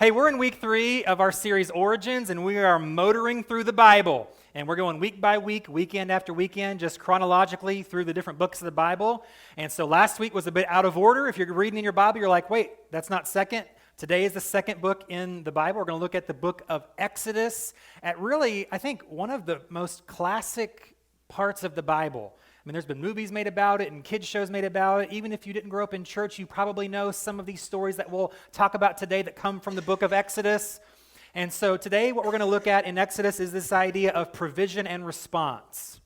Hey, we're in week 3 of our series Origins, and we are motoring through the Bible. And we're going week by week, weekend after weekend, just chronologically through the different books of the Bible. And so last week was a bit out of order. If you're reading in your Bible, you're like, wait, that's not second. Today is the second book in the Bible. We're going to look at the book of Exodus, at really, I think, one of the most classic parts of the Bible. I mean, there's been movies made about it and kids shows made about it. Even if you didn't grow up in church, you probably know some of these stories that we'll talk about today that come from the book of Exodus. And so today what we're going to look at in Exodus is this idea of provision and response.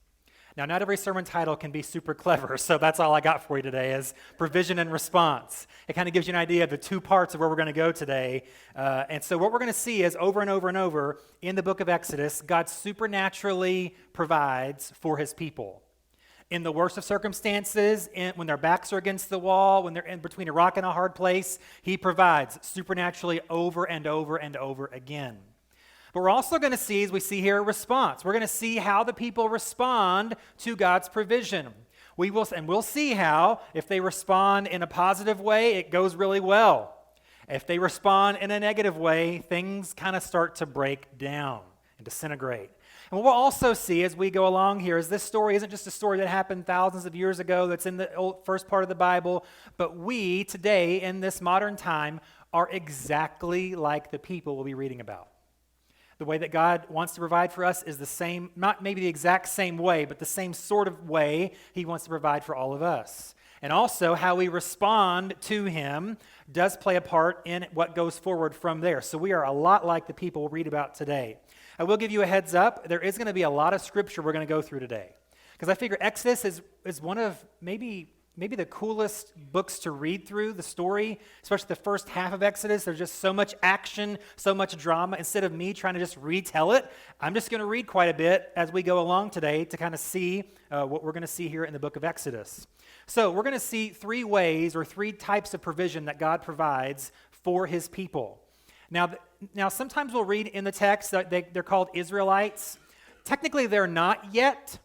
Now, not every sermon title can be super clever, so that's all I got for you today is provision and response. It kind of gives you an idea of the two parts of where we're going to go today. And so what we're going to see is over and over and over in the book of Exodus, God supernaturally provides for his people. In the worst of circumstances, when their backs are against the wall, when they're in between a rock and a hard place, he provides supernaturally over and over and over again. But we're also going to see, as we see here, a response. We're going to see how the people respond to God's provision. We'll see how, if they respond in a positive way, it goes really well. If they respond in a negative way, things kind of start to break down and disintegrate. And what we'll also see as we go along here is this story isn't just a story that happened thousands of years ago that's in the first part of the Bible, but we today in this modern time are exactly like the people we'll be reading about. The way that God wants to provide for us is the same, not maybe the exact same way, but the same sort of way he wants to provide for all of us. And also how we respond to him does play a part in what goes forward from there. So we are a lot like the people we'll read about today. I will give you a heads up. There is going to be a lot of scripture we're going to go through today. Because I figure Exodus is one of maybe the coolest books to read through, the story, especially the first half of Exodus. There's just so much action, so much drama. Instead of me trying to just retell it, I'm just going to read quite a bit as we go along today to kind of see what we're going to see here in the book of Exodus. So we're going to see three ways or three types of provision that God provides for his people. Now, sometimes we'll read in the text that they're called Israelites. Technically, they're not yet.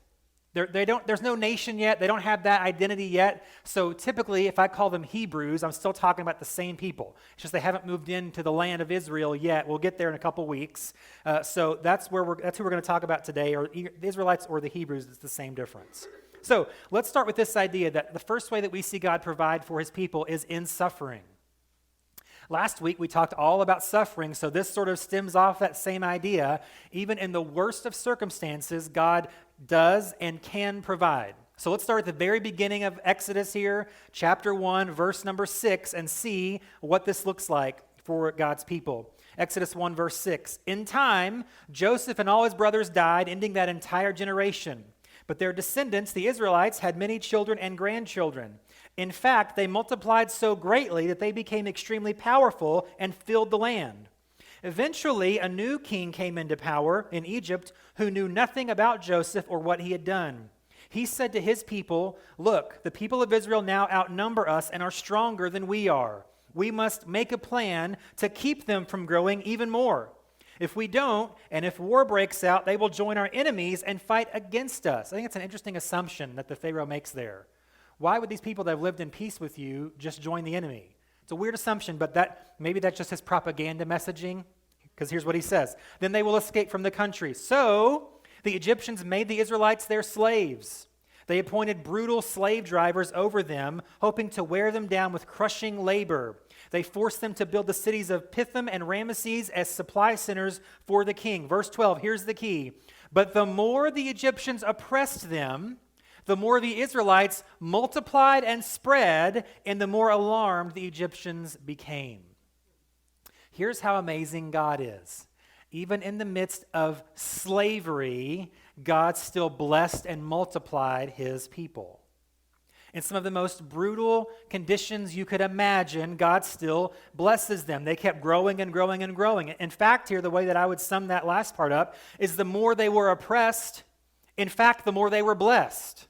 There's no nation yet. They don't have that identity yet. So typically, if I call them Hebrews, I'm still talking about the same people. It's just they haven't moved into the land of Israel yet. We'll get there in a couple weeks. So that's who we're going to talk about today, or the Israelites or the Hebrews. It's the same difference. So let's start with this idea that the first way that we see God provide for his people is in suffering. Last week, we talked all about suffering, so this sort of stems off that same idea. Even in the worst of circumstances, God does and can provide. So let's start at the very beginning of Exodus here, chapter 1, verse number 6, and see what this looks like for God's people. Exodus 1, verse 6. In time, Joseph and all his brothers died, ending that entire generation. But their descendants, the Israelites, had many children and grandchildren. In fact, they multiplied so greatly that they became extremely powerful and filled the land. Eventually, a new king came into power in Egypt who knew nothing about Joseph or what he had done. He said to his people, "Look, the people of Israel now outnumber us and are stronger than we are. We must make a plan to keep them from growing even more. If we don't, and if war breaks out, they will join our enemies and fight against us." I think it's an interesting assumption that the Pharaoh makes there. Why would these people that have lived in peace with you just join the enemy? It's a weird assumption, but maybe that's just his propaganda messaging, because here's what he says. Then they will escape from the country. So the Egyptians made the Israelites their slaves. They appointed brutal slave drivers over them, hoping to wear them down with crushing labor. They forced them to build the cities of Pithom and Ramesses as supply centers for the king. Verse 12, here's the key. But the more the Egyptians oppressed them, the more the Israelites multiplied and spread, and the more alarmed the Egyptians became. Here's how amazing God is. Even in the midst of slavery, God still blessed and multiplied his people. In some of the most brutal conditions you could imagine, God still blesses them. They kept growing and growing and growing. In fact, here, the way that I would sum that last part up is the more they were oppressed, in fact, the more they were blessed.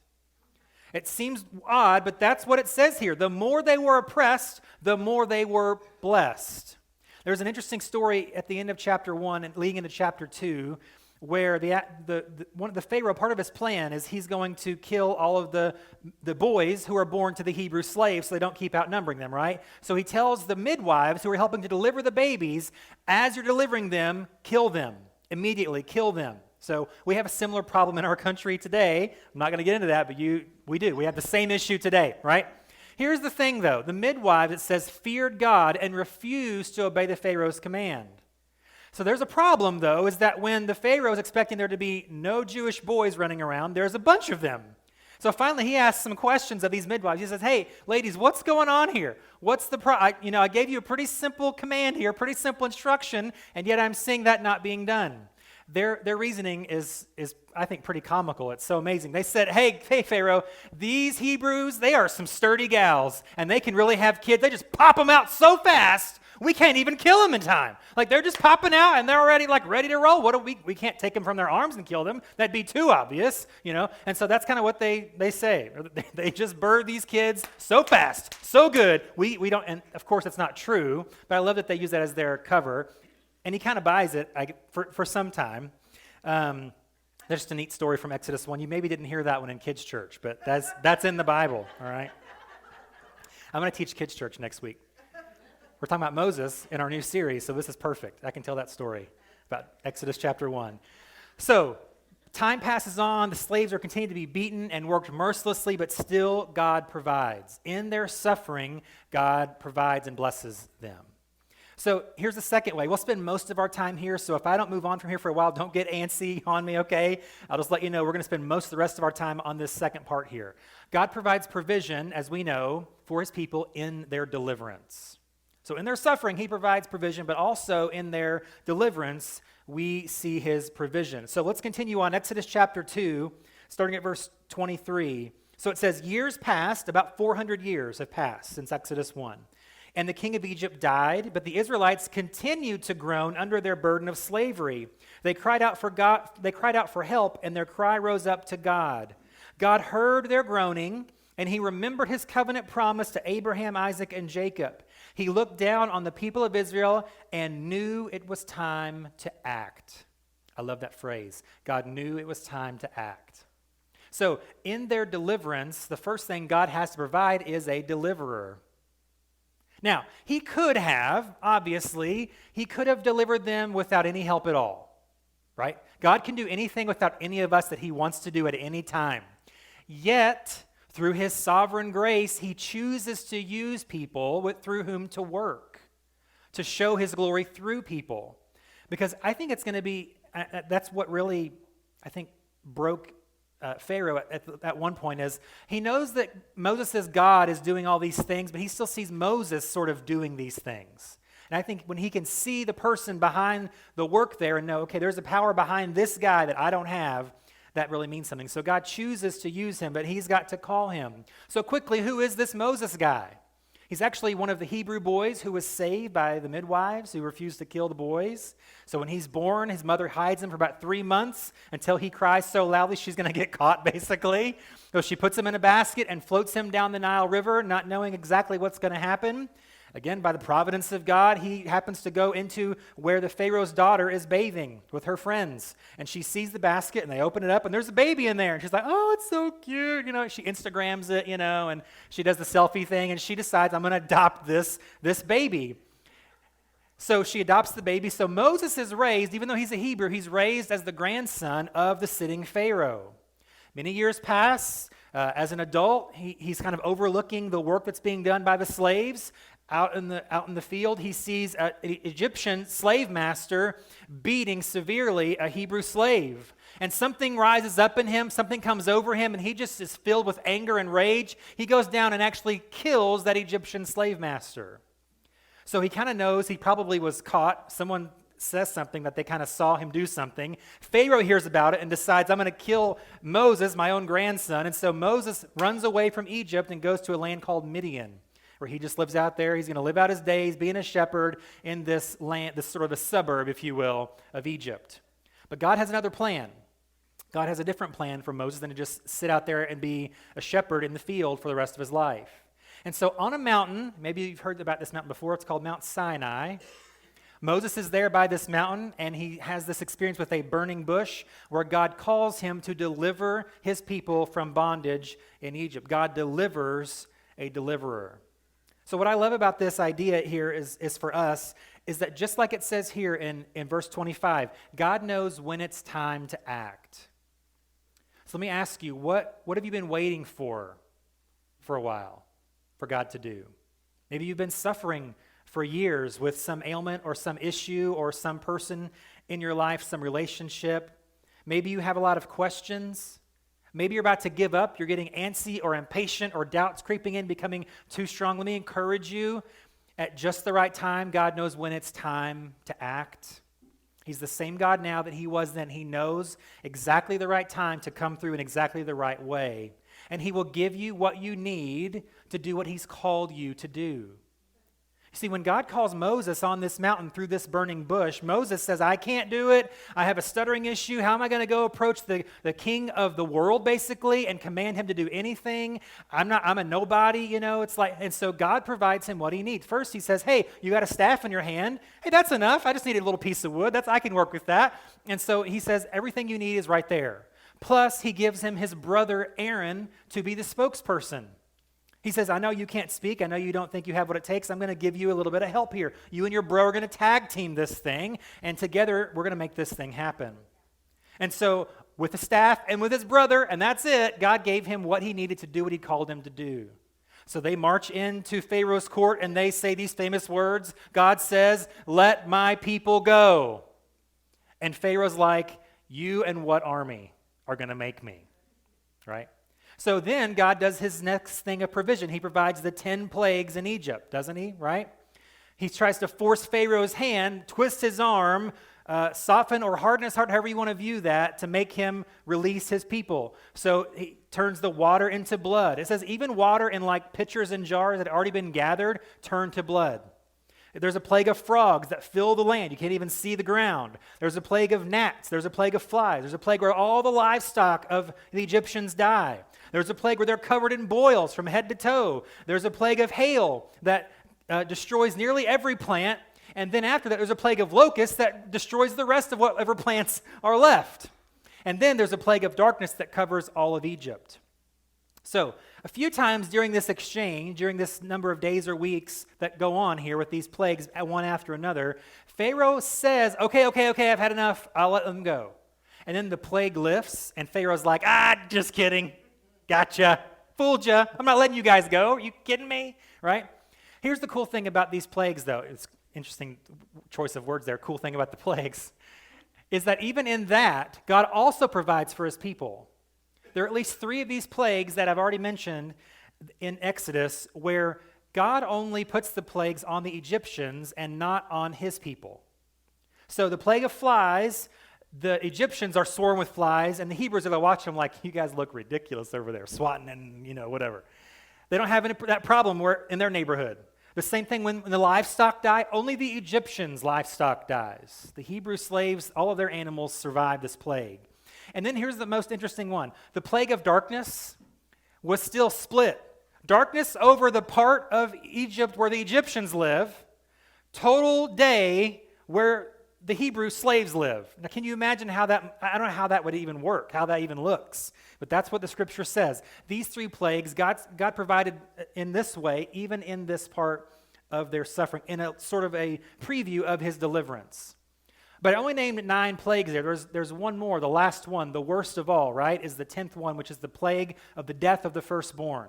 It seems odd, but that's what it says here. The more they were oppressed, the more they were blessed. There's an interesting story at the end of chapter 1 and leading into chapter 2 where the Pharaoh, part of his plan is he's going to kill all of the boys who are born to the Hebrew slaves so they don't keep outnumbering them, right? So he tells the midwives who are helping to deliver the babies, as you're delivering them, kill them. Immediately, kill them. So we have a similar problem in our country today. I'm not going to get into that, but we do. We have the same issue today, right? Here's the thing, though. The midwives, it says, feared God and refused to obey the Pharaoh's command. So there's a problem, though, is that when the Pharaoh is expecting there to be no Jewish boys running around, there's a bunch of them. So finally, he asks some questions of these midwives. He says, hey, ladies, what's going on here? What's the I gave you a pretty simple command here, pretty simple instruction, and yet I'm seeing that not being done. Their reasoning is I think, pretty comical. It's so amazing. They said, hey, Pharaoh, these Hebrews, they are some sturdy gals, and they can really have kids. They just pop them out so fast, we can't even kill them in time. Like, they're just popping out, and they're already, ready to roll. We can't take them from their arms and kill them. That'd be too obvious, And so that's kind of what they say. They just birth these kids so fast, so good. We don't, and of course, it's not true, but I love that they use that as their cover. And he kind of buys it for some time. There's just a neat story from Exodus 1. You maybe didn't hear that one in kids' church, but that's in the Bible, all right? I'm going to teach kids' church next week. We're talking about Moses in our new series, so this is perfect. I can tell that story about Exodus chapter 1. So, time passes on. The slaves are continuing to be beaten and worked mercilessly, but still God provides. In their suffering, God provides and blesses them. So here's the second way. We'll spend most of our time here, so if I don't move on from here for a while, don't get antsy on me, okay? I'll just let you know we're going to spend most of the rest of our time on this second part here. God provides provision, as we know, for his people in their deliverance. So in their suffering, he provides provision, but also in their deliverance, we see his provision. So let's continue on Exodus chapter 2, starting at verse 23. So it says, years passed, about 400 years have passed since Exodus 1. And the king of Egypt died, but the Israelites continued to groan under their burden of slavery. They cried out for God, they cried out for help, and their cry rose up to God. God heard their groaning, and he remembered his covenant promise to Abraham, Isaac, and Jacob. He looked down on the people of Israel and knew it was time to act. I love that phrase. God knew it was time to act. So in their deliverance, the first thing God has to provide is a deliverer. Now, he could have delivered them without any help at all, right? God can do anything without any of us that he wants to do at any time. Yet, through his sovereign grace, he chooses to use people through whom to work, to show his glory through people. Because I think it's going to be, that's what really, I think, broke Pharaoh at one point is he knows that Moses' God is doing all these things, but he still sees Moses sort of doing these things. And I think when he can see the person behind the work there and know, okay, there's a power behind this guy that I don't have, that really means something. So God chooses to use him, but he's got to call him. So quickly, who is this Moses guy? He's actually one of the Hebrew boys who was saved by the midwives who refused to kill the boys. So when he's born, his mother hides him for about 3 months until he cries so loudly she's going to get caught, basically. So she puts him in a basket and floats him down the Nile River, not knowing exactly what's going to happen. Again, by the providence of God, he happens to go into where the Pharaoh's daughter is bathing with her friends. And she sees the basket, and they open it up, and there's a baby in there. And she's like, oh, it's so cute. She Instagrams it, and she does the selfie thing, and she decides, I'm going to adopt this baby. So she adopts the baby. So Moses is raised, even though he's a Hebrew, he's raised as the grandson of the sitting Pharaoh. Many years pass. As an adult, he's kind of overlooking the work that's being done by the slaves. Out in the field, he sees an Egyptian slave master beating severely a Hebrew slave. And something rises up in him, something comes over him, and he just is filled with anger and rage. He goes down and actually kills that Egyptian slave master. So he kind of knows he probably was caught. Someone says something that they kind of saw him do something. Pharaoh hears about it and decides, I'm going to kill Moses, my own grandson. And so Moses runs away from Egypt and goes to a land called Midian, where he just lives out there. He's going to live out his days being a shepherd in this land, this sort of a suburb, if you will, of Egypt. But God has another plan. God has a different plan for Moses than to just sit out there and be a shepherd in the field for the rest of his life. And so on a mountain, maybe you've heard about this mountain before, it's called Mount Sinai. Moses is there by this mountain, and he has this experience with a burning bush where God calls him to deliver his people from bondage in Egypt. God delivers a deliverer. So what I love about this idea here is for us is that just like it says here in verse 25, God knows when it's time to act. So let me ask you, what have you been waiting for a while for God to do? Maybe you've been suffering for years with some ailment or some issue or some person in your life, some relationship. Maybe you have a lot of questions. Maybe you're about to give up. You're getting antsy or impatient or doubts creeping in, becoming too strong. Let me encourage you, at just the right time, God knows when it's time to act. He's the same God now that he was then. He knows exactly the right time to come through in exactly the right way. And he will give you what you need to do what he's called you to do. You see, when God calls Moses on this mountain through this burning bush, Moses says, I can't do it. I have a stuttering issue. How am I going to go approach the king of the world, basically, and command him to do anything? I'm a nobody, it's like, and so God provides him what he needs. First, he says, hey, you got a staff in your hand. Hey, that's enough. I just need a little piece of wood. I can work with that. And so he says, everything you need is right there. Plus, he gives him his brother Aaron to be the spokesperson. He says, I know you can't speak. I know you don't think you have what it takes. I'm going to give you a little bit of help here. You and your bro are going to tag team this thing, and together we're going to make this thing happen. And so with the staff and with his brother, and that's it, God gave him what he needed to do what he called him to do. So they march into Pharaoh's court, and they say these famous words. God says, let my people go. And Pharaoh's like, you and what army are going to make me, right? So then God does his next thing of provision. He provides the 10 plagues in Egypt, doesn't he, right? He tries to force Pharaoh's hand, twist his arm, soften or harden his heart, however you want to view that, to make him release his people. So he turns the water into blood. It says even water in like pitchers and jars that had already been gathered turned to blood. There's a plague of frogs that fill the land. You can't even see the ground. There's a plague of gnats. There's a plague of flies. There's a plague where all the livestock of the Egyptians die. There's a plague where they're covered in boils from head to toe. There's a plague of hail that destroys nearly every plant. And then after that, there's a plague of locusts that destroys the rest of whatever plants are left. And then there's a plague of darkness that covers all of Egypt. So a few times during this exchange, during this number of days or weeks that go on here with these plagues one after another, Pharaoh says, okay, I've had enough. I'll let them go. And then the plague lifts, and Pharaoh's like, just kidding. Gotcha. Fooled ya. I'm not letting you guys go. Are you kidding me? Right? Here's the cool thing about these plagues, though. It's interesting choice of words there. Cool thing about the plagues is that even in that, God also provides for his people. There are at least 3 of these plagues that I've already mentioned in Exodus where God only puts the plagues on the Egyptians and not on his people. So the plague of flies, the Egyptians are swarming with flies, and the Hebrews are watching them like, you guys look ridiculous over there, swatting and, whatever. They don't have that problem in their neighborhood. The same thing when the livestock die, only the Egyptians' livestock dies. The Hebrew slaves, all of their animals survive this plague. And then here's the most interesting one. The plague of darkness was still split. Darkness over the part of Egypt where the Egyptians live, total day where the Hebrew slaves live. Now, can you imagine how that, I don't know how that would even work, how that even looks, but that's what the scripture says. These 3 plagues, God provided in this way, even in this part of their suffering, in a sort of a preview of his deliverance. But I only named 9 plagues there. There's one more, the last one, the worst of all, right, is the 10th one, which is the plague of the death of the firstborn.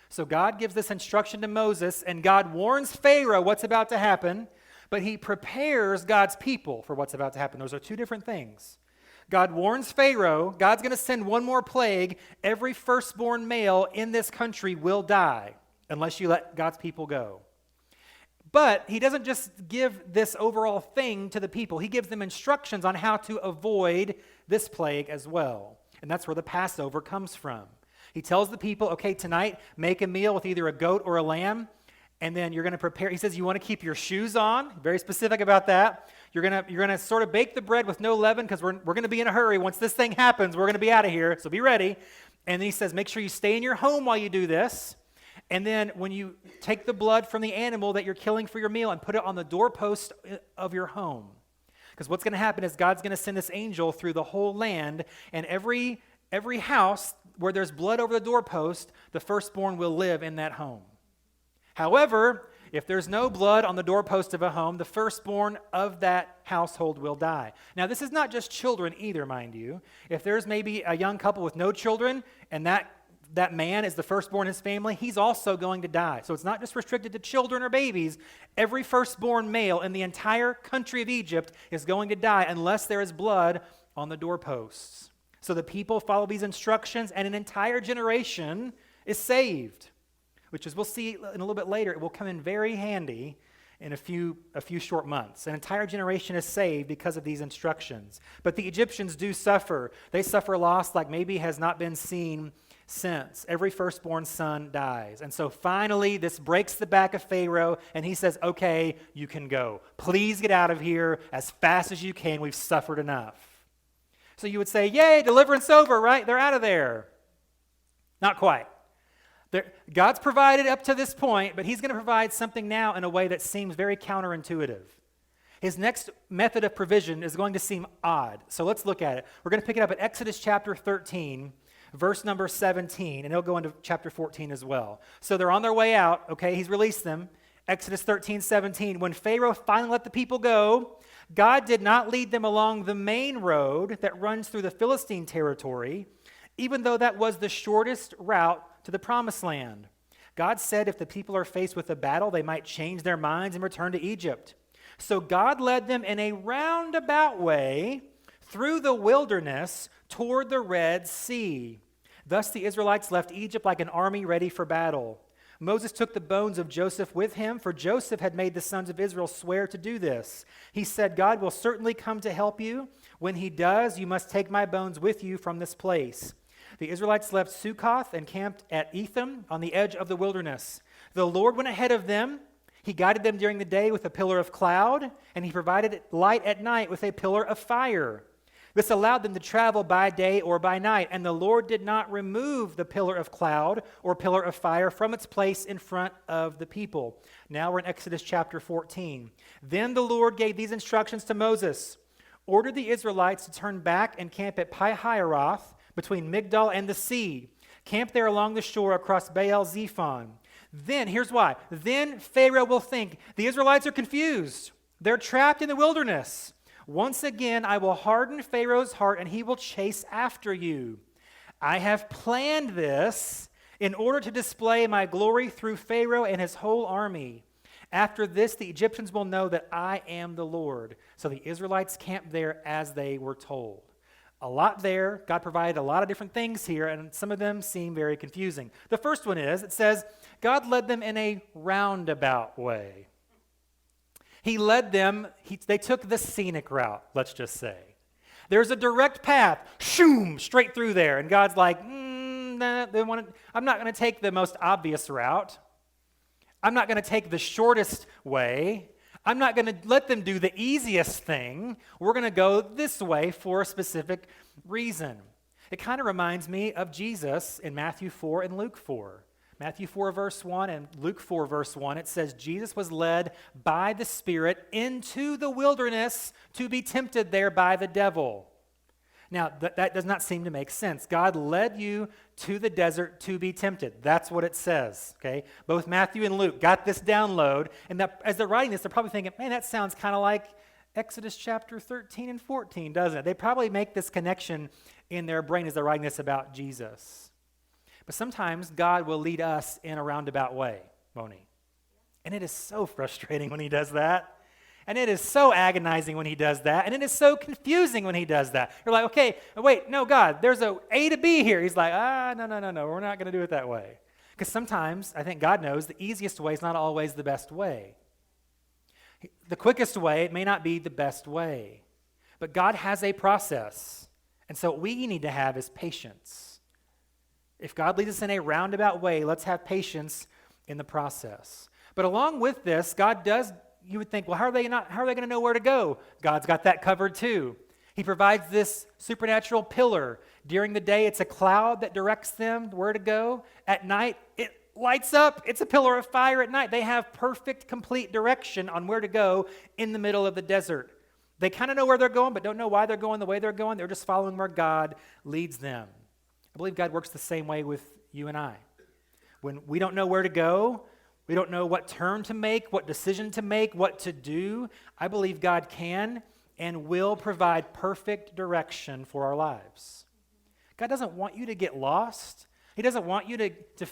So God gives this instruction to Moses, and God warns Pharaoh what's about to happen, but he prepares God's people for what's about to happen. Those are 2 different things. God warns Pharaoh, God's going to send one more plague. Every firstborn male in this country will die unless you let God's people go. But he doesn't just give this overall thing to the people. He gives them instructions on how to avoid this plague as well. And that's where the Passover comes from. He tells the people, okay, tonight, make a meal with either a goat or a lamb, and then you're going to prepare. He says you want to keep your shoes on, very specific about that. You're going to sort of bake the bread with no leaven because we're going to be in a hurry. Once this thing happens, we're going to be out of here, so be ready. And then he says make sure you stay in your home while you do this. And then when you take the blood from the animal that you're killing for your meal and put it on the doorpost of your home. Because what's going to happen is God's going to send this angel through the whole land, and every house where there's blood over the doorpost, the firstborn will live in that home. However, if there's no blood on the doorpost of a home, the firstborn of that household will die. Now, this is not just children either, mind you. If there's maybe a young couple with no children, and that man is the firstborn in his family, he's also going to die. So it's not just restricted to children or babies. Every firstborn male in the entire country of Egypt is going to die unless there is blood on the doorposts. So the people follow these instructions, and an entire generation is saved, which, as we'll see in a little bit later, it will come in very handy in a few short months. An entire generation is saved because of these instructions. But the Egyptians do suffer. They suffer loss like maybe has not been seen since. Every firstborn son dies. And so finally, this breaks the back of Pharaoh, and he says, okay, you can go. Please get out of here as fast as you can. We've suffered enough. So you would say, yay, deliverance over, right? They're out of there. Not quite. God's provided up to this point, but he's going to provide something now in a way that seems very counterintuitive. His next method of provision is going to seem odd. So let's look at it. We're going to pick it up at Exodus chapter 13, verse number 17, and it'll go into chapter 14 as well. So they're on their way out, okay? He's released them. Exodus 13, 17. When Pharaoh finally let the people go, God did not lead them along the main road that runs through the Philistine territory, even though that was the shortest route to the promised land. God said if the people are faced with a battle, they might change their minds and return to Egypt. So God led them in a roundabout way through the wilderness toward the Red Sea. Thus the Israelites left Egypt like an army ready for battle. Moses took the bones of Joseph with him, for Joseph had made the sons of Israel swear to do this. He said, God will certainly come to help you. When he does, you must take my bones with you from this place. The Israelites left Succoth and camped at Etham on the edge of the wilderness. The Lord went ahead of them. He guided them during the day with a pillar of cloud, and he provided light at night with a pillar of fire. This allowed them to travel by day or by night, and the Lord did not remove the pillar of cloud or pillar of fire from its place in front of the people. Now we're in Exodus chapter 14. Then the Lord gave these instructions to Moses. Order the Israelites to turn back and camp at Pi-Hahiroth between Migdal and the sea. Camp there along the shore across Baal-Zephon. Then, here's why. Then Pharaoh will think, the Israelites are confused. They're trapped in the wilderness. Once again, I will harden Pharaoh's heart, and he will chase after you. I have planned this in order to display my glory through Pharaoh and his whole army. After this, the Egyptians will know that I am the Lord. So the Israelites camped there as they were told. A lot there. God provided a lot of different things here, and some of them seem very confusing. The first one is, it says, God led them in a roundabout way. He led them, they took the scenic route, let's just say. There's a direct path, shoom, straight through there. And God's like, I'm not going to take the most obvious route. I'm not going to take the shortest way. I'm not going to let them do the easiest thing. We're going to go this way for a specific reason. It kind of reminds me of Jesus in Matthew 4 and Luke 4. Matthew 4 verse 1 and Luke 4 verse 1, it says, Jesus was led by the Spirit into the wilderness to be tempted there by the devil. Now, that does not seem to make sense. God led you to the desert to be tempted. That's what it says, okay? Both Matthew and Luke got this download, and as they're writing this, they're probably thinking, man, that sounds kind of like Exodus chapter 13 and 14, doesn't it? They probably make this connection in their brain as they're writing this about Jesus. But sometimes God will lead us in a roundabout way, won't he? And it is so frustrating when he does that. And it is so agonizing when he does that. And it is so confusing when he does that. You're like, okay, wait, no, God, there's a A to B here. He's like, no, we're not going to do it that way. Because sometimes, I think God knows, the easiest way is not always the best way. The quickest way, it may not be the best way. But God has a process. And so what we need to have is patience. If God leads us in a roundabout way, let's have patience in the process. But along with this, God does, you would think, well, how are they going to know where to go? God's got that covered too. He provides this supernatural pillar. During the day, it's a cloud that directs them where to go. At night, it lights up. It's a pillar of fire at night. They have perfect, complete direction on where to go in the middle of the desert. They kind of know where they're going, but don't know why they're going the way they're going. They're just following where God leads them. I believe God works the same way with you and I. When we don't know where to go, we don't know what turn to make, what decision to make, what to do, I believe God can and will provide perfect direction for our lives. God doesn't want you to get lost. He doesn't want you to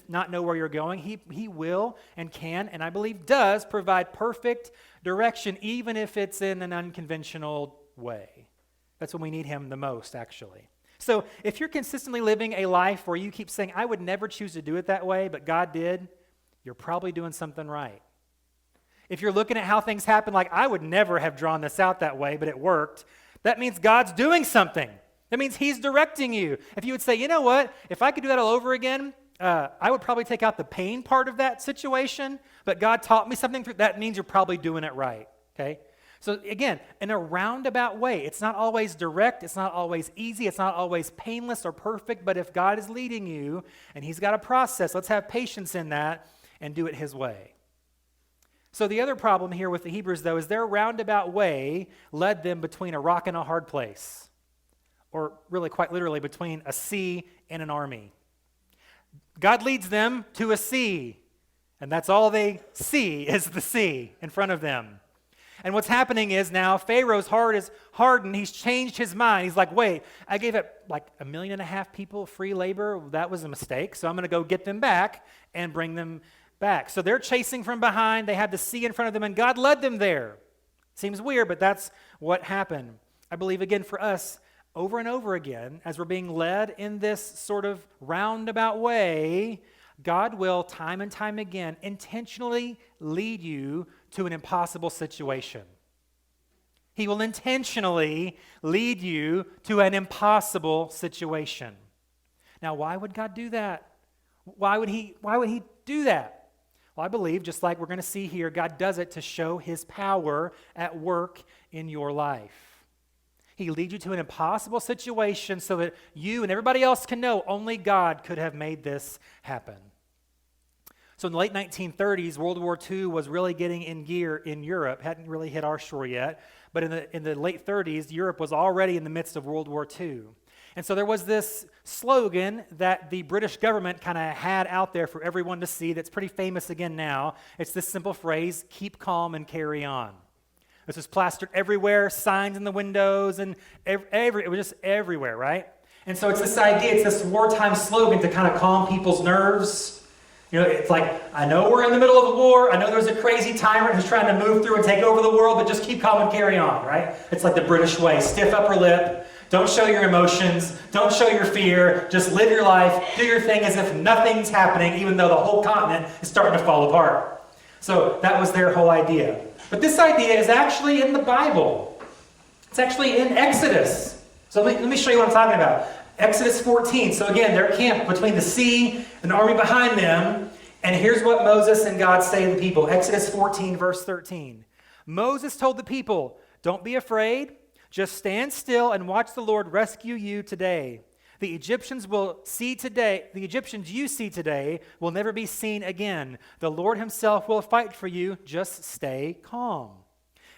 not know where you're going. He will and can, and I believe does, provide perfect direction, even if it's in an unconventional way. That's when we need him the most, actually. So if you're consistently living a life where you keep saying, I would never choose to do it that way, but God did, you're probably doing something right. If you're looking at how things happen, like I would never have drawn this out that way, but it worked, that means God's doing something. That means he's directing you. If you would say, you know what, if I could do that all over again, I would probably take out the pain part of that situation, but God taught me something through that means you're probably doing it right, okay? So again, in a roundabout way, it's not always direct, it's not always easy, it's not always painless or perfect, but if God is leading you and he's got a process, let's have patience in that and do it his way. So the other problem here with the Hebrews, though, is their roundabout way led them between a rock and a hard place, or really quite literally between a sea and an army. God leads them to a sea, and that's all they see is the sea in front of them. And what's happening is now Pharaoh's heart is hardened. He's changed his mind. He's like, wait, I gave up like 1.5 million people free labor. That was a mistake. So I'm going to go get them back and bring them back. So they're chasing from behind. They had the sea in front of them, and God led them there. Seems weird, but that's what happened. I believe, again, for us, over and over again, as we're being led in this sort of roundabout way, God will, time and time again, intentionally lead you to an impossible situation. He will intentionally lead you to an impossible situation. Now, why would God do that? Why would he do that? Well, I believe, just like we're going to see here, God does it to show his power at work in your life. He leads you to an impossible situation so that you and everybody else can know only God could have made this happen. So in the late 1930s, World War II was really getting in gear in Europe. Hadn't really hit our shore yet. But in the late 30s, Europe was already in the midst of World War II. And so there was this slogan that the British government kind of had out there for everyone to see that's pretty famous again now. It's this simple phrase, keep calm and carry on. This was plastered everywhere, signs in the windows, and it was just everywhere, right? And so it's this idea, it's this wartime slogan to kind of calm people's nerves. You know, it's like, I know we're in the middle of a war, I know there's a crazy tyrant who's trying to move through and take over the world, but just keep calm and carry on, right? It's like the British way, stiff upper lip, don't show your emotions, don't show your fear, just live your life, do your thing as if nothing's happening, even though the whole continent is starting to fall apart. So that was their whole idea. But this idea is actually in the Bible. It's actually in Exodus. So let me show you what I'm talking about. Exodus 14. So again, they're camped between the sea and the army behind them. And here's what Moses and God say to the people. Exodus 14, verse 13. Moses told the people, don't be afraid. Just stand still and watch the Lord rescue you today. The Egyptians you see today will never be seen again. The Lord himself will fight for you. Just stay calm.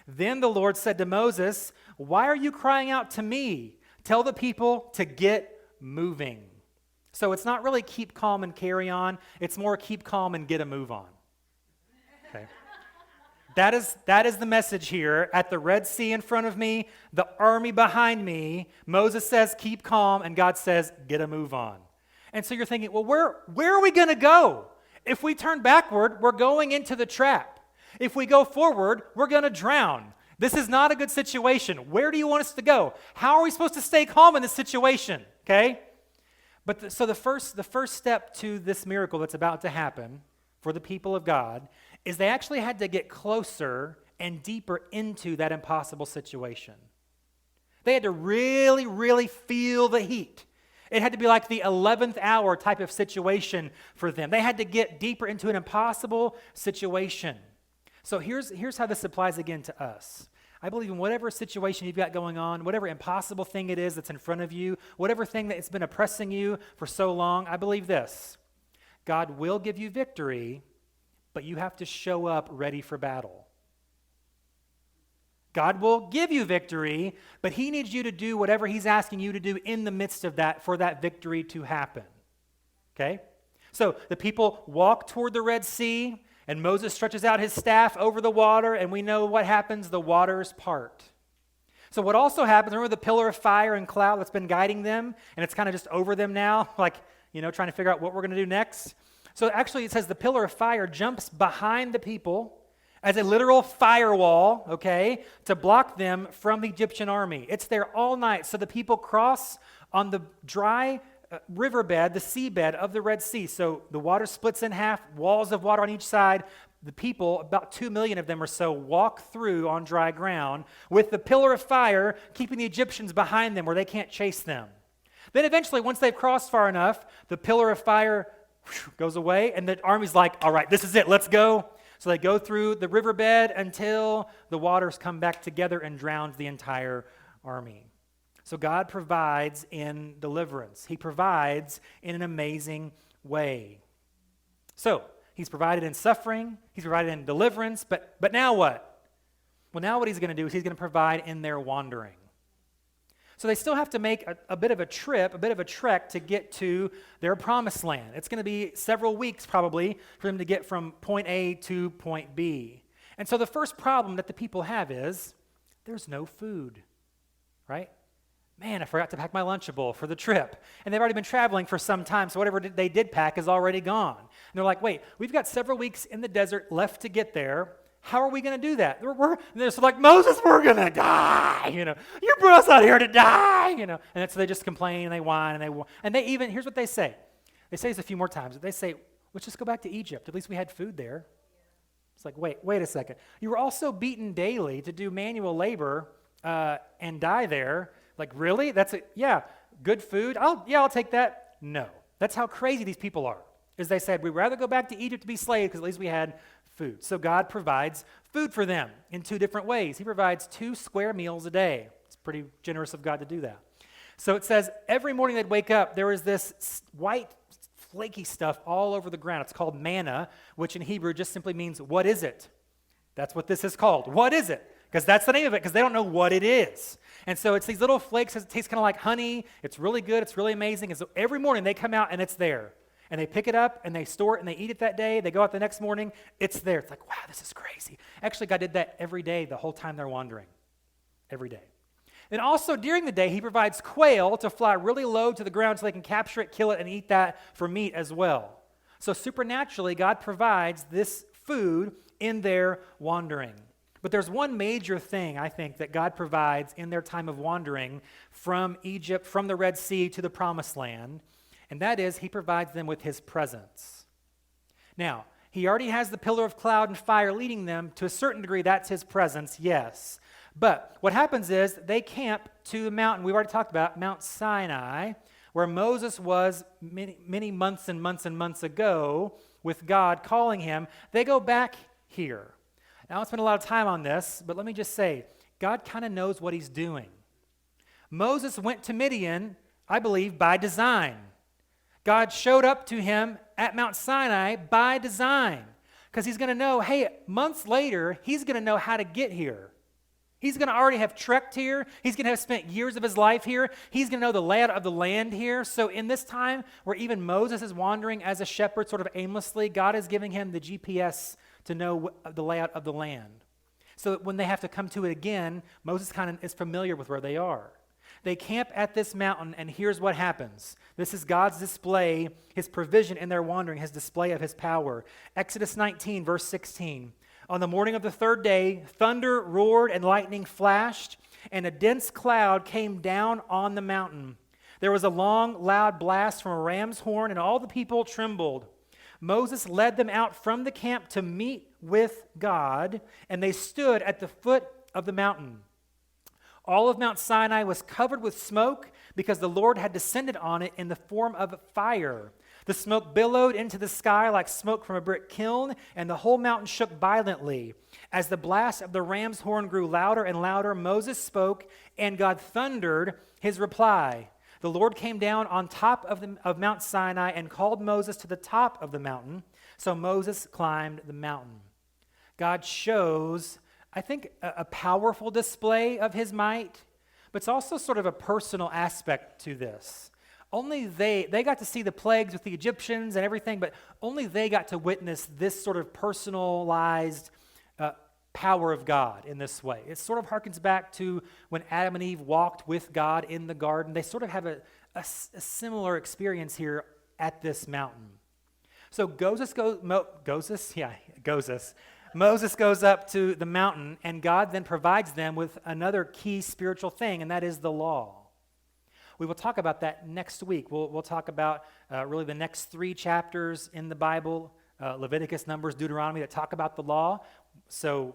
Then the Lord said to Moses, why are you crying out to me? Tell the people to get moving. So it's not really keep calm and carry on. It's more keep calm and get a move on. Okay. That is the message here. At the Red Sea in front of me, the army behind me, Moses says, keep calm, and God says, get a move on. And so you're thinking, well, where are we going to go? If we turn backward, we're going into the trap. If we go forward, we're going to drown. This is not a good situation. Where do you want us to go? How are we supposed to stay calm in this situation? Okay? But so the first step to this miracle that's about to happen for the people of God is they actually had to get closer and deeper into that impossible situation. They had to really, really feel the heat. It had to be like the 11th hour type of situation for them. They had to get deeper into an impossible situation. So here's how this applies again to us. I believe in whatever situation you've got going on, whatever impossible thing it is that's in front of you, whatever thing that's been oppressing you for so long, I believe this. God will give you victory, but you have to show up ready for battle. God will give you victory, but he needs you to do whatever he's asking you to do in the midst of that for that victory to happen. Okay? So the people walk toward the Red Sea, and Moses stretches out his staff over the water, and we know what happens. The waters part. So what also happens, remember the pillar of fire and cloud that's been guiding them, and it's kind of just over them now, like, trying to figure out what we're going to do next? So actually it says the pillar of fire jumps behind the people as a literal firewall, okay, to block them from the Egyptian army. It's there all night. So the people cross on the dry riverbed, the seabed of the Red Sea. So the water splits in half, walls of water on each side. The people, about 2 million of them or so, walk through on dry ground with the pillar of fire keeping the Egyptians behind them where they can't chase them. Then eventually, once they've crossed far enough, the pillar of fire goes away, and the army's like, all right, this is it, let's go. So they go through the riverbed until the waters come back together and drowns the entire army. So God provides in deliverance. He provides in an amazing way. So he's provided in suffering, he's provided in deliverance, but now what? Well, now what he's going to do is he's going to provide in their wandering. So they still have to make a bit of a trip, a bit of a trek to get to their promised land. It's going to be several weeks probably for them to get from point A to point B. And so the first problem that the people have is there's no food, right? Man, I forgot to pack my Lunchable for the trip. And they've already been traveling for some time, so whatever they did pack is already gone. And they're like, wait, we've got several weeks in the desert left to get there. How are we going to do that? They're like, Moses, we're going to die. You brought us out here to die. And so they just complain and they whine and they even, here's what they say. They say this a few more times. They say, let's just go back to Egypt. At least we had food there. It's like, wait a second. You were also beaten daily to do manual labor and die there. Like, really? Yeah, good food? I'll take that. No. That's how crazy these people are. Is they said, we'd rather go back to Egypt to be slaves because at least we had food. So God provides food for them in two different ways. He provides 2 square meals a day. It's pretty generous of God to do that. So it says every morning they'd wake up, there was this white, flaky stuff all over the ground. It's called manna, which in Hebrew just simply means, what is it? That's what this is called. What is it? Because that's the name of it, because they don't know what it is. And so it's these little flakes. It tastes kind of like honey. It's really good. It's really amazing. And so every morning they come out and it's there. And they pick it up and they store it and they eat it that day. They go out the next morning. It's there. It's like, wow, this is crazy. Actually, God did that every day the whole time they're wandering. Every day. And also during the day, he provides quail to fly really low to the ground so they can capture it, kill it, and eat that for meat as well. So supernaturally, God provides this food in their wandering. But there's one major thing, I think, that God provides in their time of wandering from Egypt, from the Red Sea to the Promised Land, and that is he provides them with his presence. Now, he already has the pillar of cloud and fire leading them. To a certain degree, that's his presence, yes. But what happens is they camp to the mountain. We've already talked about Mount Sinai, where Moses was many months and months and months ago with God calling him. They go back here. Now, I won't spend a lot of time on this, but let me just say, God kind of knows what he's doing. Moses went to Midian, I believe, by design. God showed up to him at Mount Sinai by design, because he's going to know, hey, months later, he's going to know how to get here. He's going to already have trekked here. He's going to have spent years of his life here. He's going to know the layout of the land here. So in this time where even Moses is wandering as a shepherd sort of aimlessly, God is giving him the GPS to know the layout of the land. So that when they have to come to it again, Moses kind of is familiar with where they are. They camp at this mountain, and here's what happens. This is God's display, his provision in their wandering, his display of his power. Exodus 19, verse 16. On the morning of the 3rd day, thunder roared and lightning flashed, and a dense cloud came down on the mountain. There was a long, loud blast from a ram's horn, and all the people trembled. Moses led them out from the camp to meet with God, and they stood at the foot of the mountain. All of Mount Sinai was covered with smoke because the Lord had descended on it in the form of fire. The smoke billowed into the sky like smoke from a brick kiln, and the whole mountain shook violently. As the blast of the ram's horn grew louder and louder, Moses spoke, and God thundered his reply. The Lord came down on top of Mount Sinai and called Moses to the top of the mountain. So Moses climbed the mountain. God shows, I think, a powerful display of his might, but it's also sort of a personal aspect to this. Only they got to see the plagues with the Egyptians and everything, but only they got to witness this sort of personalized power of God in this way. It sort of harkens back to when Adam and Eve walked with God in the garden. They sort of have a similar experience here at this mountain. So Moses goes up to the mountain, and God then provides them with another key spiritual thing, and that is the law. We will talk about that next week. We'll talk about really the next 3 chapters in the Bible, Leviticus, Numbers, Deuteronomy, that talk about the law. So,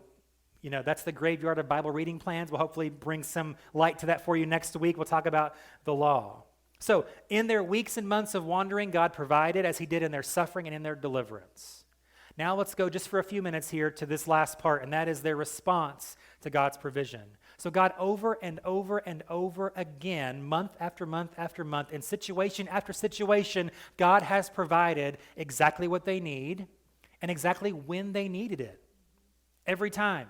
that's the graveyard of Bible reading plans. We'll hopefully bring some light to that for you next week. We'll talk about the law. So, in their weeks and months of wandering, God provided as he did in their suffering and in their deliverance. Now let's go just for a few minutes here to this last part, and that is their response to God's provision. So God over and over and over again, month after month after month, in situation after situation, God has provided exactly what they need and exactly when they needed it. Every time.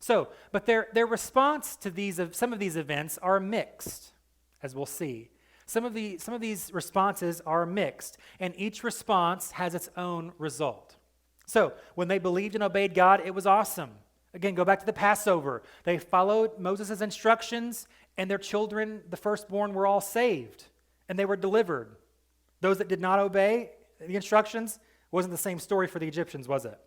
So, but their response to some of these events are mixed, as we'll see. Some of these responses are mixed, and each response has its own result. So, when they believed and obeyed God, it was awesome. Again, go back to the Passover. They followed Moses' instructions, and their children, the firstborn, were all saved, and they were delivered. Those that did not obey the instructions, wasn't the same story for the Egyptians, was it?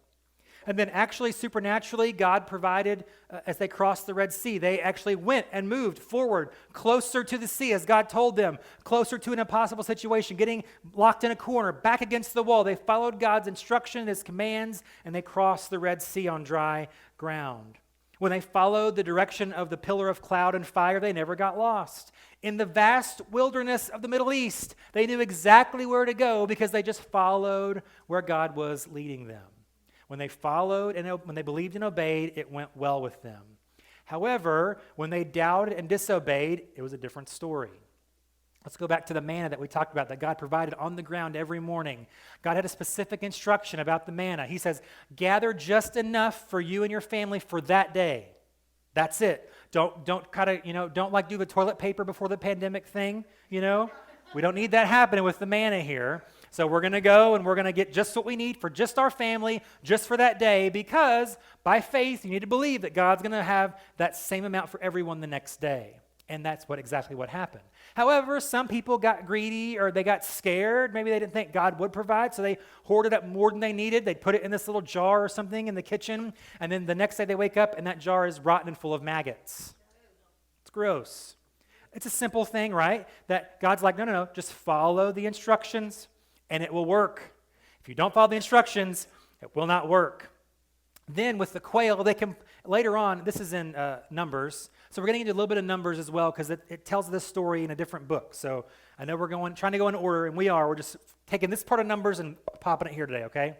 And then actually, supernaturally, God provided as they crossed the Red Sea. They actually went and moved forward, closer to the sea, as God told them, closer to an impossible situation, getting locked in a corner, back against the wall. They followed God's instruction, his commands, and they crossed the Red Sea on dry ground. When they followed the direction of the pillar of cloud and fire, they never got lost. In the vast wilderness of the Middle East, they knew exactly where to go because they just followed where God was leading them. When they followed and when they believed and obeyed, it went well with them. However, when they doubted and disobeyed, it was a different story. Let's go back to the manna that we talked about that God provided on the ground every morning. God had a specific instruction about the manna. He says, gather just enough for you and your family for that day. That's it. Don't do the toilet paper before the pandemic thing, We don't need that happening with the manna here. So we're going to go and we're going to get just what we need for just our family, just for that day, because by faith, you need to believe that God's going to have that same amount for everyone the next day. And that's exactly what happened. However, some people got greedy or they got scared. Maybe they didn't think God would provide, so they hoarded up more than they needed. They'd put it in this little jar or something in the kitchen, and then the next day they wake up and that jar is rotten and full of maggots. It's gross. It's a simple thing, right? That God's like, no, just follow the instructions and it will work. If you don't follow the instructions, it will not work. Then with the quail, they can, later on, this is in Numbers, so we're getting into a little bit of Numbers as well because it tells this story in a different book. So I know we're trying to go in order, and we're just taking this part of Numbers and popping it here today, okay?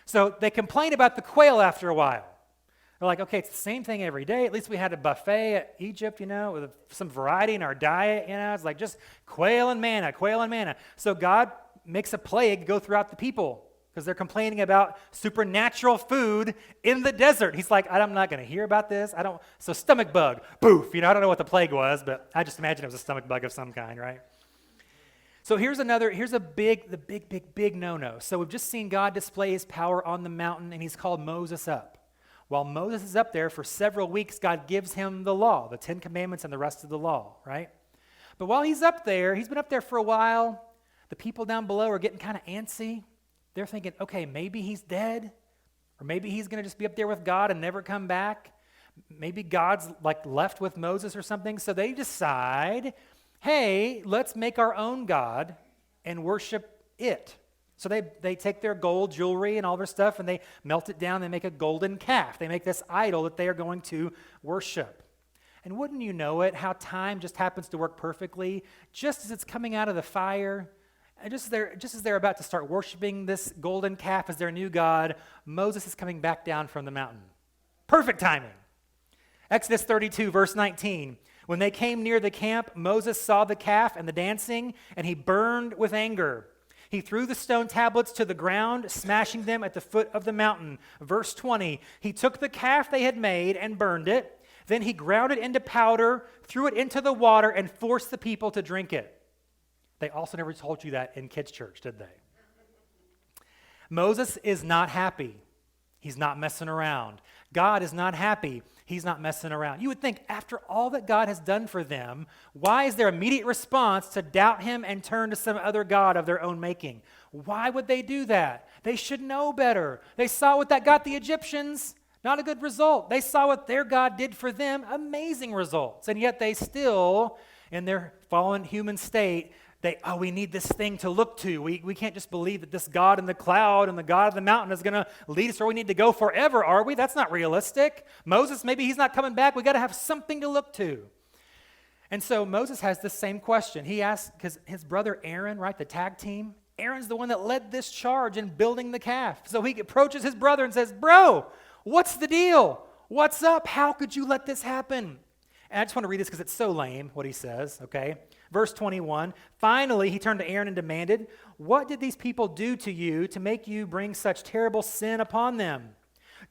So they complain about the quail after a while. They're like, okay, it's the same thing every day. At least we had a buffet at Egypt, with some variety in our diet, It's like just quail and manna, quail and manna. So God makes a plague go throughout the people because they're complaining about supernatural food in the desert. He's like, I'm not going to hear about this. So stomach bug, poof. I don't know what the plague was, but I just imagine it was a stomach bug of some kind, right? So here's the big no-no. So we've just seen God display his power on the mountain, and he's called Moses up. While Moses is up there for several weeks, God gives him the law, the 10 Commandments and the rest of the law, right? But while he's up there, he's been up there for a while, the people down below are getting kind of antsy. They're thinking, okay, maybe he's dead, or maybe he's going to just be up there with God and never come back. Maybe God's left with Moses or something. So they decide, hey, let's make our own God and worship it. So they take their gold jewelry and all their stuff and they melt it down. They make a golden calf. They make this idol that they are going to worship. And wouldn't you know it, how time just happens to work perfectly. Just as it's coming out of the fire, and just as they're about to start worshiping this golden calf as their new God, Moses is coming back down from the mountain. Perfect timing. Exodus 32, verse 19. When they came near the camp, Moses saw the calf and the dancing, and he burned with anger. He threw the stone tablets to the ground, smashing them at the foot of the mountain. Verse 20, he took the calf they had made and burned it. Then he ground it into powder, threw it into the water, and forced the people to drink it. They also never told you that in kids' church, did they? Moses is not happy. He's not messing around. God is not happy. He's not messing around. You would think after all that God has done for them, why is their immediate response to doubt him and turn to some other god of their own making? Why would they do that? They should know better. They saw what that got the Egyptians. Not a good result. They saw what their God did for them. Amazing results. And yet they still, in their fallen human state, we need this thing to look to. We can't just believe that this God in the cloud and the God of the mountain is going to lead us where we need to go forever, are we? That's not realistic. Moses, maybe he's not coming back. We got to have something to look to. And so Moses has this same question. He asks, because his brother Aaron, right, the tag team, Aaron's the one that led this charge in building the calf. So he approaches his brother and says, bro, what's the deal? What's up? How could you let this happen? And I just want to read this because it's so lame, what he says, okay? Verse 21, finally he turned to Aaron and demanded, what did these people do to you to make you bring such terrible sin upon them?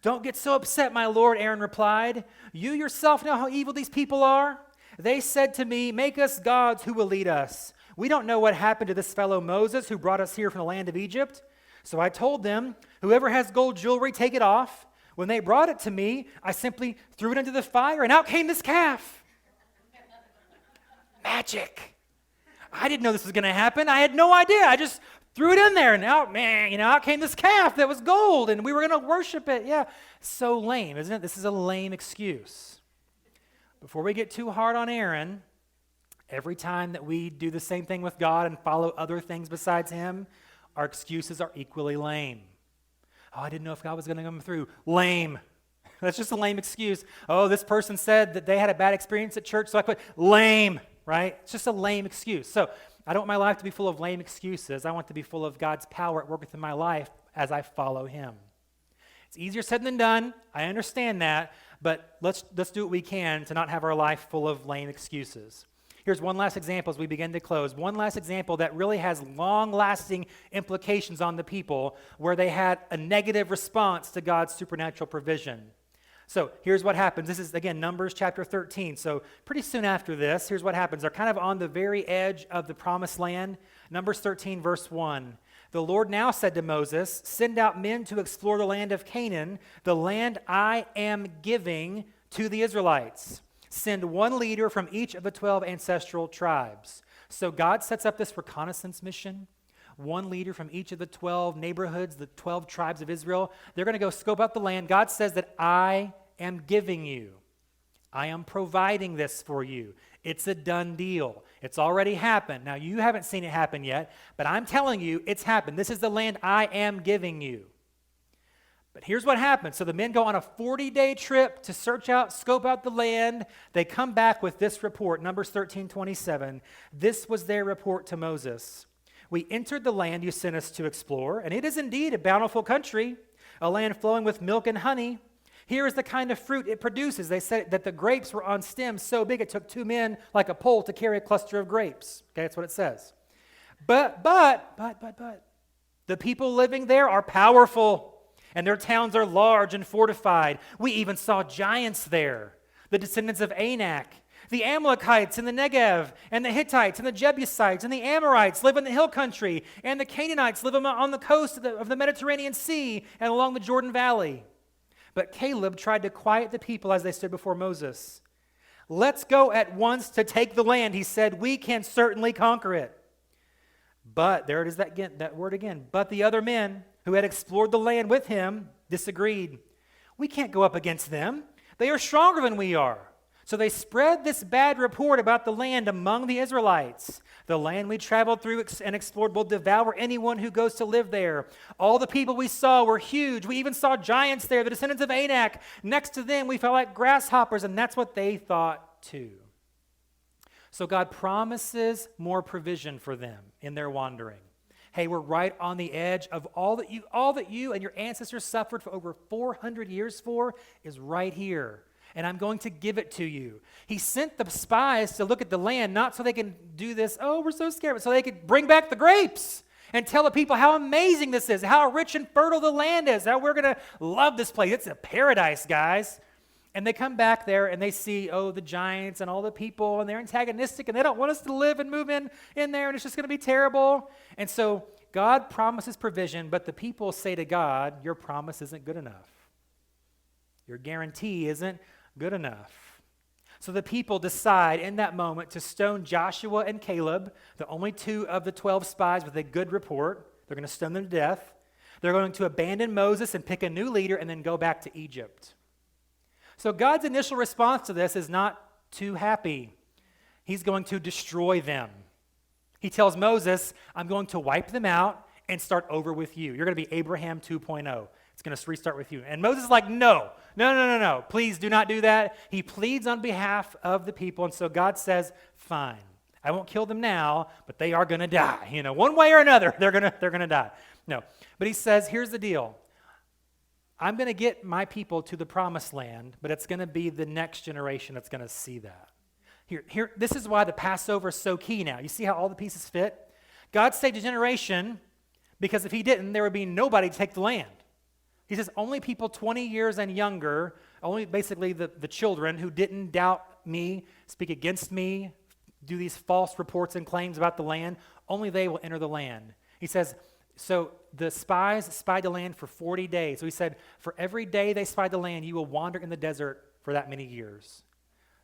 Don't get so upset, my lord, Aaron replied. You yourself know how evil these people are. They said to me, make us gods who will lead us. We don't know what happened to this fellow Moses who brought us here from the land of Egypt. So I told them, whoever has gold jewelry, take it off. When they brought it to me, I simply threw it into the fire, and out came this calf. Magic. I didn't know this was going to happen. I had no idea. I just threw it in there, and out came this calf that was gold, and we were going to worship it. Yeah, so lame, isn't it? This is a lame excuse. Before we get too hard on Aaron, every time that we do the same thing with God and follow other things besides him, our excuses are equally lame. Oh, I didn't know if God was going to come through. Lame. That's just a lame excuse. Oh, this person said that they had a bad experience at church, so I quit. Lame, right? It's just a lame excuse. So I don't want my life to be full of lame excuses. I want to be full of God's power at work within my life as I follow him. It's easier said than done. I understand that, but let's do what we can to not have our life full of lame excuses. Here's one last example as we begin to close. One last example that really has long-lasting implications on the people where they had a negative response to God's supernatural provision. So here's what happens. This is, again, Numbers chapter 13. So pretty soon after this, here's what happens. They're kind of on the very edge of the promised land. Numbers 13, verse 1. The Lord now said to Moses, send out men to explore the land of Canaan, the land I am giving to the Israelites. Send one leader from each of the 12 ancestral tribes. So God sets up this reconnaissance mission. One leader from each of the 12 neighborhoods, the 12 tribes of Israel. They're going to go scope out the land. God says that I am giving you. I am providing this for you. It's a done deal. It's already happened. Now, you haven't seen it happen yet, but I'm telling you it's happened. This is the land I am giving you. But here's what happens. So the men go on a 40-day trip to scope out the land. They come back with this report, Numbers 13:27. This was their report to Moses. We entered the land you sent us to explore, and it is indeed a bountiful country, a land flowing with milk and honey. Here is the kind of fruit it produces. They said that the grapes were on stems so big it took 2 men like a pole to carry a cluster of grapes. Okay, that's what it says. But, the people living there are powerful, and their towns are large and fortified. We even saw giants there, the descendants of Anak. The Amalekites in the Negev, and the Hittites, and the Jebusites, and the Amorites live in the hill country, and the Canaanites live on the coast of the Mediterranean Sea and along the Jordan Valley. But Caleb tried to quiet the people as they stood before Moses. Let's go at once to take the land, he said. We can certainly conquer it. But, there it is that word again, but the other men who had explored the land with him disagreed. We can't go up against them. They are stronger than we are. So they spread this bad report about the land among the Israelites. The land we traveled through and explored will devour anyone who goes to live there. All the people we saw were huge. We even saw giants there, the descendants of Anak. Next to them, we felt like grasshoppers, and that's what they thought too. So God promises more provision for them in their wandering. Hey, we're right on the edge of all that you and your ancestors suffered for over 400 years for is right here. and I'm going to give it to you. He sent the spies to look at the land, not so they can do this, oh, we're so scared, but so they could bring back the grapes and tell the people how amazing this is, how rich and fertile the land is, how we're going to love this place. It's a paradise, guys. And they come back there and they see, oh, the giants and all the people, and they're antagonistic, and they don't want us to live and move in there, and it's just going to be terrible. And so God promises provision, but the people say to God, your promise isn't good enough. Your guarantee isn't good enough. So the people decide in that moment to stone Joshua and Caleb, the only 2 of the 12 spies with a good report. They're going to stone them to death. They're going to abandon Moses and pick a new leader and then go back to Egypt. So God's initial response to this is not too happy. He's going to destroy them. He tells Moses, I'm going to wipe them out and start over with you. You're going to be Abraham 2.0. It's going to restart with you. And Moses is like, no. Please do not do that. He pleads on behalf of the people. And so God says, fine. I won't kill them now, but they are going to die. One way or another, they're going to die. No. But he says, here's the deal. I'm going to get my people to the promised land, but it's going to be the next generation that's going to see that. Here, this is why the Passover is so key now. You see how all the pieces fit? God saved a generation because if he didn't, there would be nobody to take the land. He says only people 20 years and younger, only basically the children who didn't doubt me, speak against me, do these false reports and claims about the land, only they will enter the land. He says, so the spies spied the land for 40 days. So he said, for every day they spied the land, you will wander in the desert for that many years.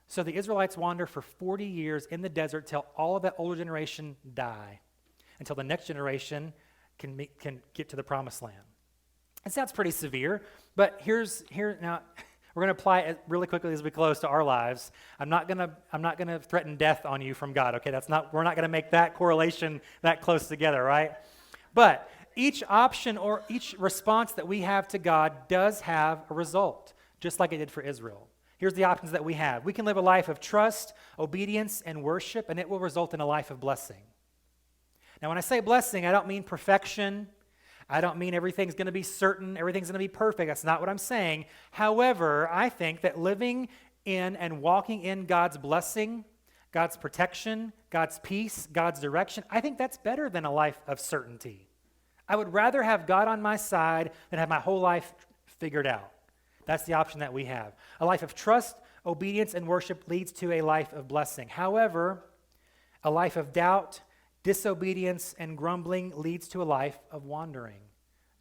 So the Israelites wander for 40 years in the desert till all of that older generation die, until the next generation can get to the promised land. It sounds pretty severe, but here now we're going to apply it really quickly as we close to our lives. I'm not going to threaten death on you from God. Okay, we're not going to make that correlation that close together, right? But each option or each response that we have to God does have a result, just like it did for Israel. Here's the options that we have. We can live a life of trust, obedience, and worship, and it will result in a life of blessing. Now, when I say blessing, I don't mean perfection. I don't mean everything's going to be certain, everything's going to be perfect. That's not what I'm saying. However, I think that living in and walking in God's blessing, God's protection, God's peace, God's direction, I think that's better than a life of certainty. I would rather have God on my side than have my whole life figured out. That's the option that we have. A life of trust, obedience, and worship leads to a life of blessing. However, a life of doubt, disobedience, and grumbling leads to a life of wandering,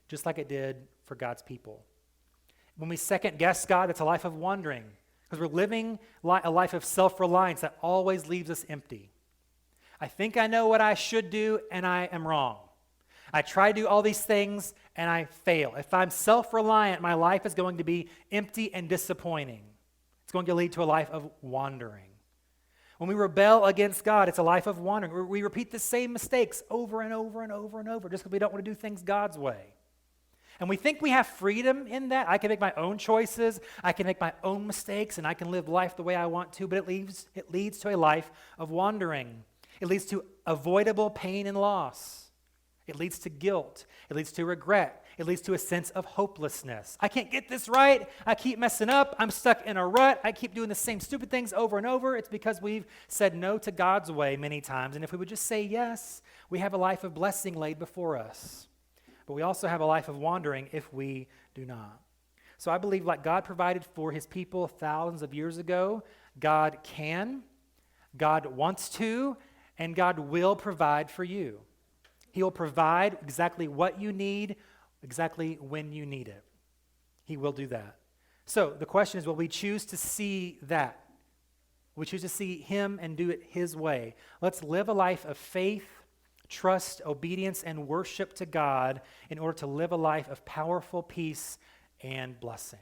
just like it did for God's people. When we second guess God, it's a life of wandering, because we're living a life of self-reliance that always leaves us empty. I think I know what I should do, and I am wrong. I try to do all these things, and I fail. If I'm self-reliant, my life is going to be empty and disappointing. It's going to lead to a life of wandering. When we rebel against God, it's a life of wandering. We repeat the same mistakes over and over and over and over just because we don't want to do things God's way. And we think we have freedom in that. I can make my own choices, I can make my own mistakes, and I can live life the way I want to, but it leads to a life of wandering. It leads to avoidable pain and loss. It leads to guilt. It leads to regret. It leads to a sense of hopelessness. I can't get this right. I keep messing up. I'm stuck in a rut. I keep doing the same stupid things over and over. It's because we've said no to God's way many times. And if we would just say yes, we have a life of blessing laid before us. But we also have a life of wandering if we do not. So I believe like God provided for his people thousands of years ago, God can, God wants to, and God will provide for you. He will provide exactly what you need, exactly when you need it. He will do that. So the question is, will we choose to see that? Will we choose to see him and do it his way? Let's live a life of faith, trust, obedience, and worship to God in order to live a life of powerful peace and blessing.